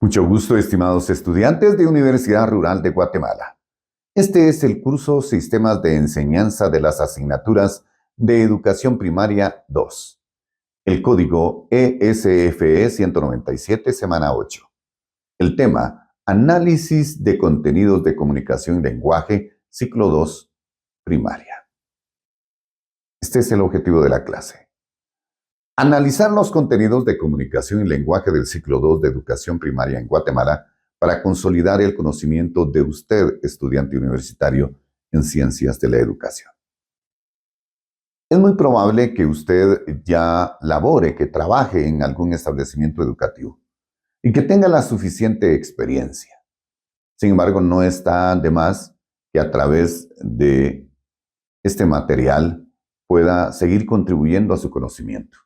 Mucho gusto, estimados estudiantes de Universidad Rural de Guatemala. Este es el curso Sistemas de Enseñanza de las Asignaturas de Educación Primaria 2. El código ESFE 197, semana 8. El tema, Análisis de contenidos de comunicación y lenguaje, ciclo 2, primaria. Este es el objetivo de la clase. Analizar los contenidos de comunicación y lenguaje del ciclo 2 de educación primaria en Guatemala para consolidar el conocimiento de usted, estudiante universitario en ciencias de la educación. Es muy probable que usted ya labore, que trabaje en algún establecimiento educativo y que tenga la suficiente experiencia. Sin embargo, no está de más que a través de este material pueda seguir contribuyendo a su conocimiento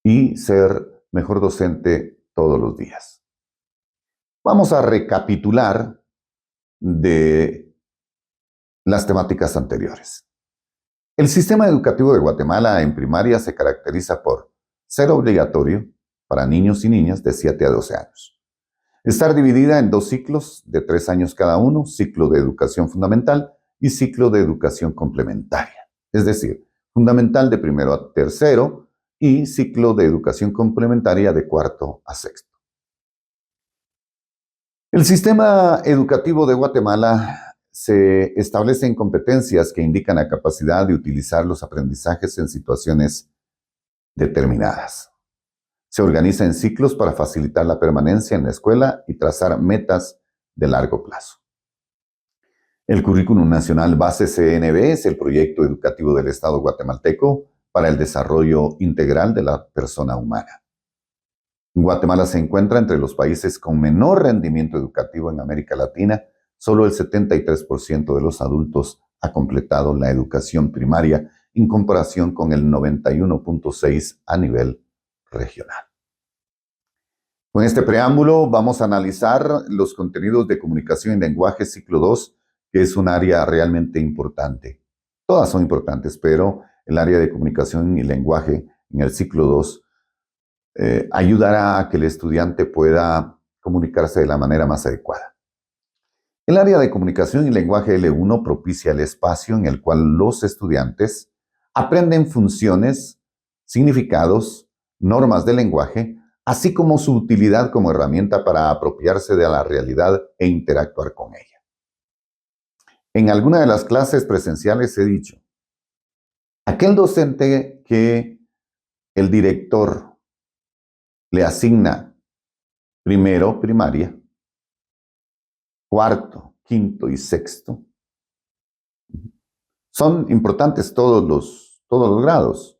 y ser mejor docente todos los días. Vamos a recapitular de las temáticas anteriores. El sistema educativo de Guatemala en primaria se caracteriza por ser obligatorio para niños y niñas de 7 a 12 años. Estar dividida en 2 ciclos de 3 años cada uno, ciclo de educación fundamental y ciclo de educación complementaria. Es decir, fundamental de primero a tercero y ciclo de educación complementaria de cuarto a sexto. El sistema educativo de Guatemala se establece en competencias que indican la capacidad de utilizar los aprendizajes en situaciones determinadas. Se organiza en ciclos para facilitar la permanencia en la escuela y trazar metas de largo plazo. El Currículum Nacional Base CNB es el proyecto educativo del Estado guatemalteco para el desarrollo integral de la persona humana. Guatemala se encuentra entre los países con menor rendimiento educativo en América Latina. Solo el 73% de los adultos ha completado la educación primaria en comparación con el 91.6% a nivel regional. Con este preámbulo vamos a analizar los contenidos de comunicación y lenguaje ciclo 2, que es un área realmente importante. Todas son importantes, pero el área de comunicación y lenguaje en el ciclo 2 ayudará a que el estudiante pueda comunicarse de la manera más adecuada. El área de comunicación y lenguaje L1 propicia el espacio en el cual los estudiantes aprenden funciones, significados, normas del lenguaje, así como su utilidad como herramienta para apropiarse de la realidad e interactuar con ella. En alguna de las clases presenciales he dicho, aquel docente que el director le asigna primero primaria, cuarto, quinto y sexto, son importantes todos los grados,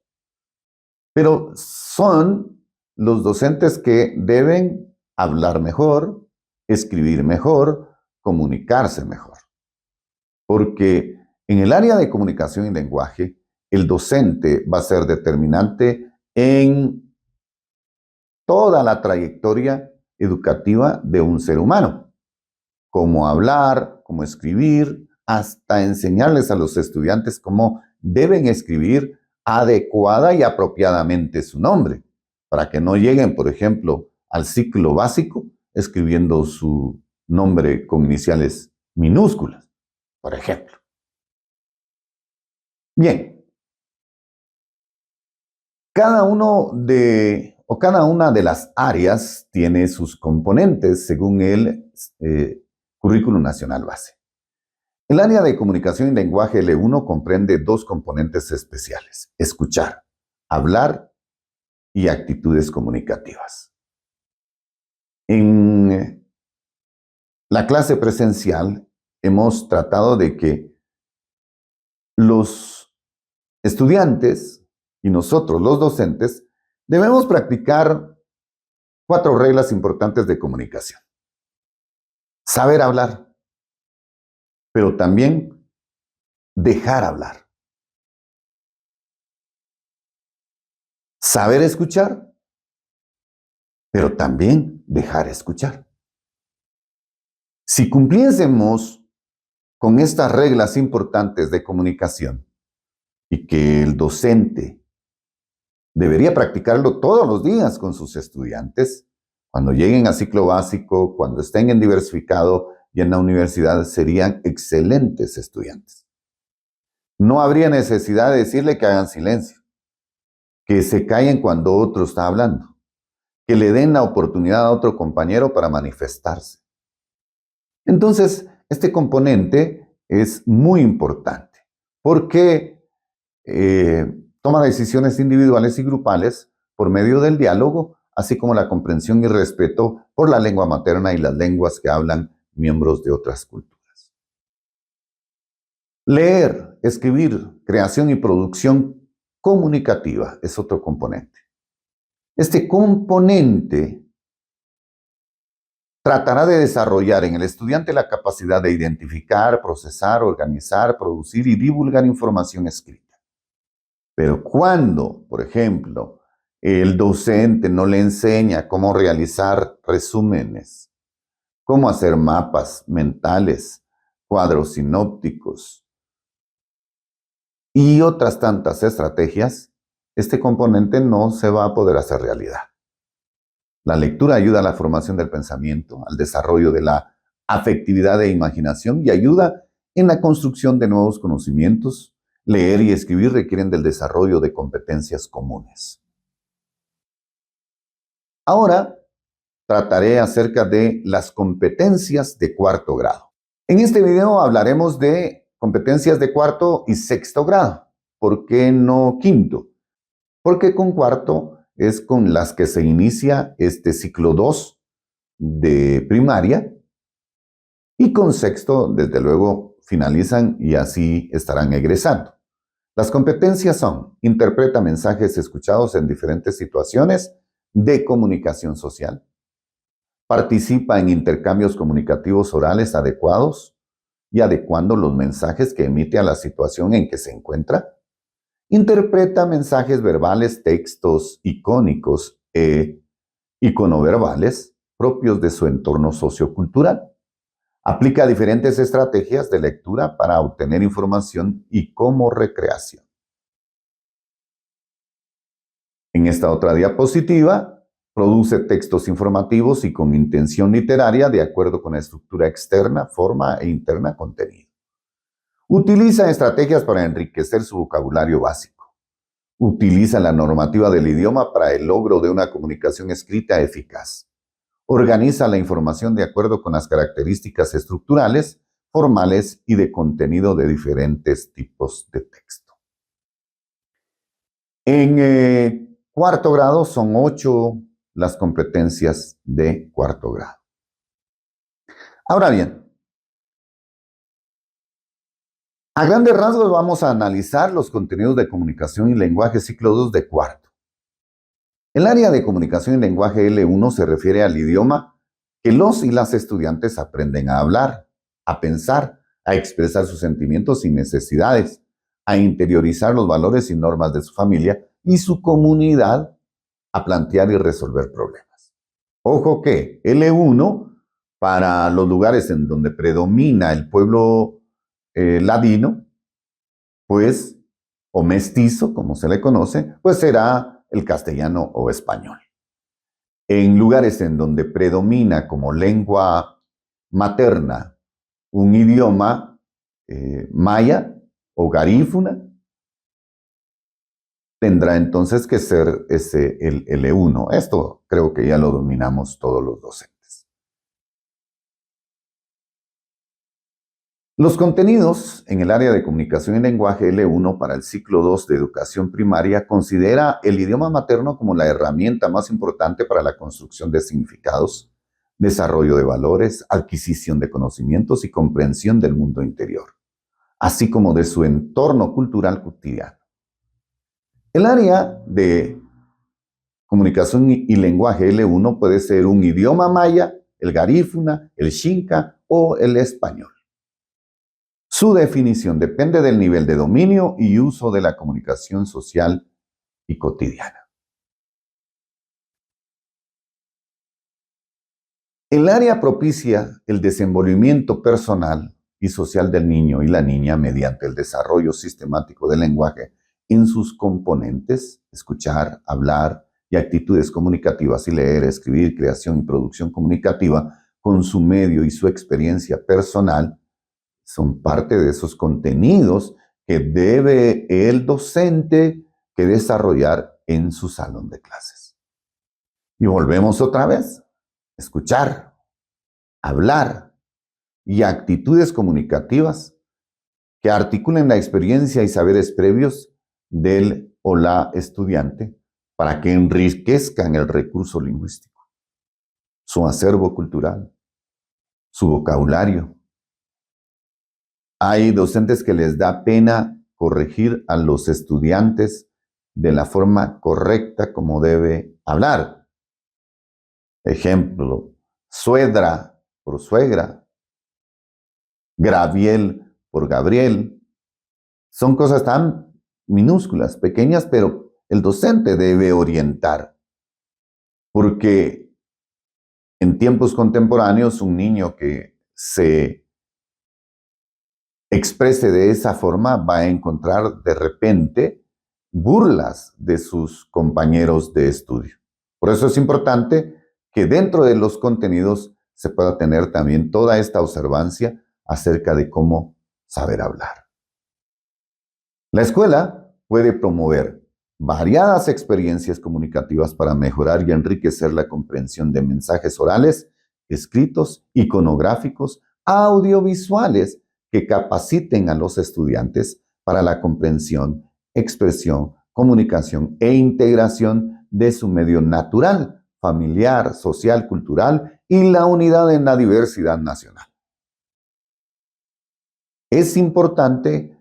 pero son los docentes que deben hablar mejor, escribir mejor, comunicarse mejor. Porque en el área de comunicación y lenguaje, el docente va a ser determinante en toda la trayectoria educativa de un ser humano. Cómo hablar, cómo escribir, hasta enseñarles a los estudiantes cómo deben escribir adecuada y apropiadamente su nombre, para que no lleguen, por ejemplo, al ciclo básico escribiendo su nombre con iniciales minúsculas, por ejemplo. Bien, cada una de las áreas tiene sus componentes según el Currículum Nacional Base. El área de comunicación y lenguaje L1 comprende 2 componentes especiales: escuchar, hablar y actitudes comunicativas. En la clase presencial hemos tratado de que los estudiantes y nosotros, los docentes, debemos practicar 4 reglas importantes de comunicación. Saber hablar, pero también dejar hablar. Saber escuchar, pero también dejar escuchar. Si cumpliésemos con estas reglas importantes de comunicación y que el docente debería practicarlo todos los días con sus estudiantes, Cuando lleguen a ciclo básico, cuando estén en diversificado y en la universidad, serían excelentes estudiantes. No habría necesidad de decirle que hagan silencio, que se callen cuando otro está hablando, que le den la oportunidad a otro compañero para manifestarse. Entonces, este componente es muy importante porque toma decisiones individuales y grupales por medio del diálogo, así como la comprensión y respeto por la lengua materna y las lenguas que hablan miembros de otras culturas. Leer, escribir, creación y producción comunicativa es otro componente. Este componente tratará de desarrollar en el estudiante la capacidad de identificar, procesar, organizar, producir y divulgar información escrita. Pero cuando, por ejemplo, el docente no le enseña cómo realizar resúmenes, cómo hacer mapas mentales, cuadros sinópticos y otras tantas estrategias, este componente no se va a poder hacer realidad. La lectura ayuda a la formación del pensamiento, al desarrollo de la afectividad e imaginación y ayuda en la construcción de nuevos conocimientos. Leer y escribir requieren del desarrollo de competencias comunes. Ahora trataré acerca de las competencias de cuarto grado. En este video hablaremos de competencias de cuarto y sexto grado. ¿Por qué no quinto? Porque con cuarto es con las que se inicia este ciclo 2 de primaria y con sexto, desde luego, finalizan y así estarán egresando. Las competencias son: interpreta mensajes escuchados en diferentes situaciones de comunicación social, participa en intercambios comunicativos orales adecuados y adecuando los mensajes que emite a la situación en que se encuentra, interpreta mensajes verbales, textos icónicos e iconoverbales propios de su entorno sociocultural. Aplica diferentes estrategias de lectura para obtener información y como recreación. En esta otra diapositiva, produce textos informativos y con intención literaria de acuerdo con la estructura externa, forma e interna contenido. Utiliza estrategias para enriquecer su vocabulario básico. Utiliza la normativa del idioma para el logro de una comunicación escrita eficaz. Organiza la información de acuerdo con las características estructurales, formales y de contenido de diferentes tipos de texto. En cuarto grado son 8 las competencias de cuarto grado. Ahora bien, a grandes rasgos vamos a analizar los contenidos de comunicación y lenguaje ciclo 2 de cuarto. El área de comunicación y lenguaje L1 se refiere al idioma que los y las estudiantes aprenden a hablar, a pensar, a expresar sus sentimientos y necesidades, a interiorizar los valores y normas de su familia y su comunidad, a plantear y resolver problemas. Ojo que L1, para los lugares en donde predomina el pueblo ladino, pues, o mestizo, como se le conoce, pues será el castellano o español. En lugares en donde predomina como lengua materna un idioma maya o garífuna, tendrá entonces que ser el L1. Esto creo que ya lo dominamos todos los docentes. Los contenidos en el área de comunicación y lenguaje L1 para el ciclo 2 de educación primaria considera el idioma materno como la herramienta más importante para la construcción de significados, desarrollo de valores, adquisición de conocimientos y comprensión del mundo interior, así como de su entorno cultural cotidiano. El área de comunicación y lenguaje L1 puede ser un idioma maya, el garífuna, el xinca o el español. Su definición depende del nivel de dominio y uso de la comunicación social y cotidiana. El área propicia el desenvolvimiento personal y social del niño y la niña mediante el desarrollo sistemático del lenguaje en sus componentes: escuchar, hablar, y actitudes comunicativas y leer, escribir, creación y producción comunicativa con su medio y su experiencia personal son parte de esos contenidos que debe el docente que desarrollar en su salón de clases. Y volvemos otra vez, escuchar, hablar y actitudes comunicativas que articulen la experiencia y saberes previos del o la estudiante para que enriquezcan el recurso lingüístico, su acervo cultural, su vocabulario. Hay docentes que les da pena corregir a los estudiantes de la forma correcta como debe hablar. Ejemplo, suegra por suegra, Gabriel por Gabriel. Son cosas tan minúsculas, pequeñas, pero el docente debe orientar. Porque en tiempos contemporáneos, un niño que se exprese de esa forma va a encontrar de repente burlas de sus compañeros de estudio. Por eso es importante que dentro de los contenidos se pueda tener también toda esta observancia acerca de cómo saber hablar. La escuela puede promover variadas experiencias comunicativas para mejorar y enriquecer la comprensión de mensajes orales, escritos, iconográficos, audiovisuales que capaciten a los estudiantes para la comprensión, expresión, comunicación e integración de su medio natural, familiar, social, cultural y la unidad en la diversidad nacional. Es importante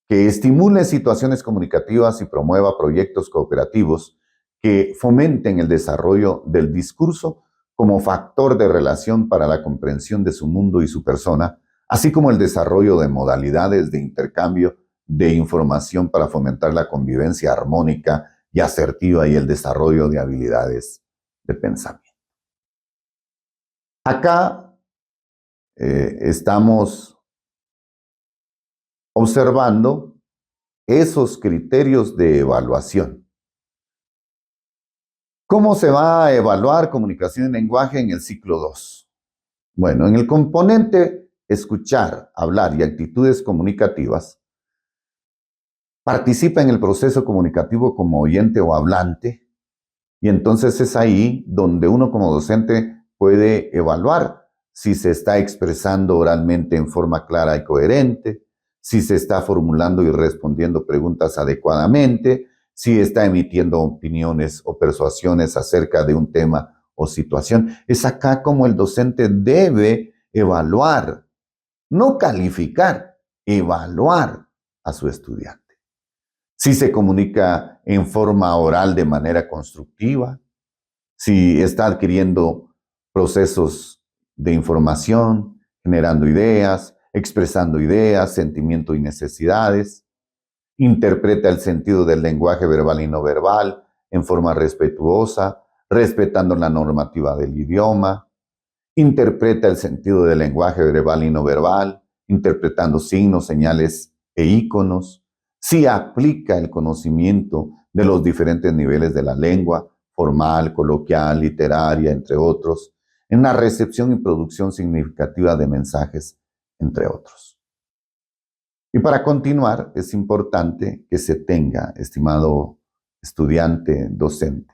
que estimule situaciones comunicativas y promueva proyectos cooperativos que fomenten el desarrollo del discurso como factor de relación para la comprensión de su mundo y su persona, así como el desarrollo de modalidades de intercambio de información para fomentar la convivencia armónica y asertiva y el desarrollo de habilidades de pensamiento. Acá estamos observando esos criterios de evaluación. ¿Cómo se va a evaluar comunicación y lenguaje en el ciclo 2? Bueno, en el componente escuchar, hablar y actitudes comunicativas, participa en el proceso comunicativo como oyente o hablante, y entonces es ahí donde uno como docente puede evaluar si se está expresando oralmente en forma clara y coherente, si se está formulando y respondiendo preguntas adecuadamente, si está emitiendo opiniones o persuasiones acerca de un tema o situación. Es acá como el docente debe evaluar, no calificar, evaluar a su estudiante. Si se comunica en forma oral de manera constructiva, si está adquiriendo procesos de información, generando ideas, expresando ideas, sentimientos y necesidades, interpreta el sentido del lenguaje verbal y no verbal en forma respetuosa, respetando la normativa del idioma, interpreta el sentido del lenguaje verbal y no verbal, interpretando signos, señales e íconos, si aplica el conocimiento de los diferentes niveles de la lengua, formal, coloquial, literaria, entre otros, en la recepción y producción significativa de mensajes, entre otros. Y para continuar, es importante que se tenga, estimado estudiante, docente,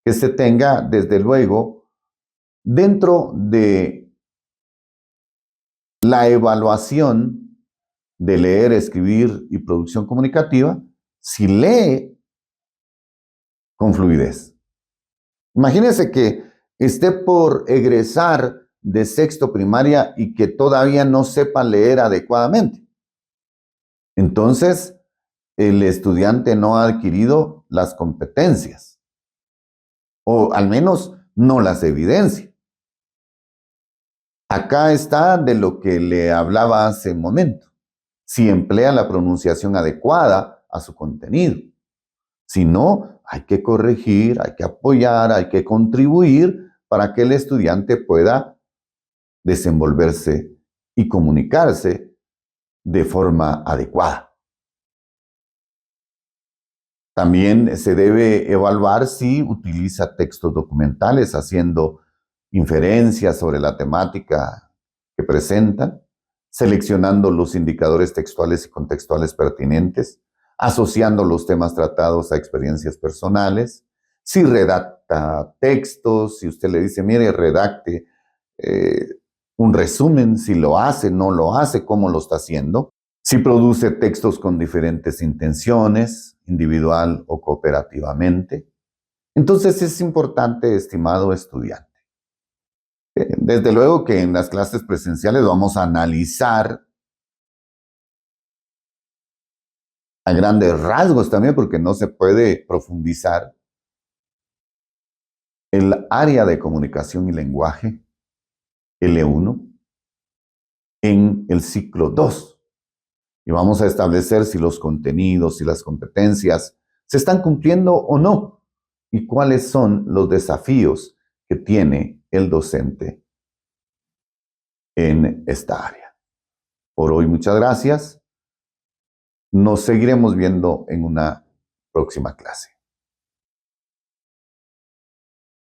que se tenga, desde luego, dentro de la evaluación de leer, escribir y producción comunicativa, si lee con fluidez. Imagínense que esté por egresar de sexto primaria y que todavía no sepa leer adecuadamente. Entonces, el estudiante no ha adquirido las competencias, o al menos no las evidencia. Acá está de lo que le hablaba hace un momento. Si emplea la pronunciación adecuada a su contenido. Si no, hay que corregir, hay que apoyar, hay que contribuir para que el estudiante pueda desenvolverse y comunicarse de forma adecuada. También se debe evaluar si utiliza textos documentales haciendo inferencias sobre la temática que presentan, seleccionando los indicadores textuales y contextuales pertinentes, asociando los temas tratados a experiencias personales, si redacta textos, si usted le dice, mire, redacte un resumen, si lo hace, no lo hace, cómo lo está haciendo, si produce textos con diferentes intenciones, individual o cooperativamente. Entonces es importante, estimado estudiante. Desde luego que en las clases presenciales vamos a analizar a grandes rasgos también, porque no se puede profundizar el área de comunicación y lenguaje, L1, en el ciclo 2. Y vamos a establecer si los contenidos y las competencias se están cumpliendo o no, y cuáles son los desafíos que tiene el docente en esta área. Por hoy, muchas gracias. Nos seguiremos viendo en una próxima clase.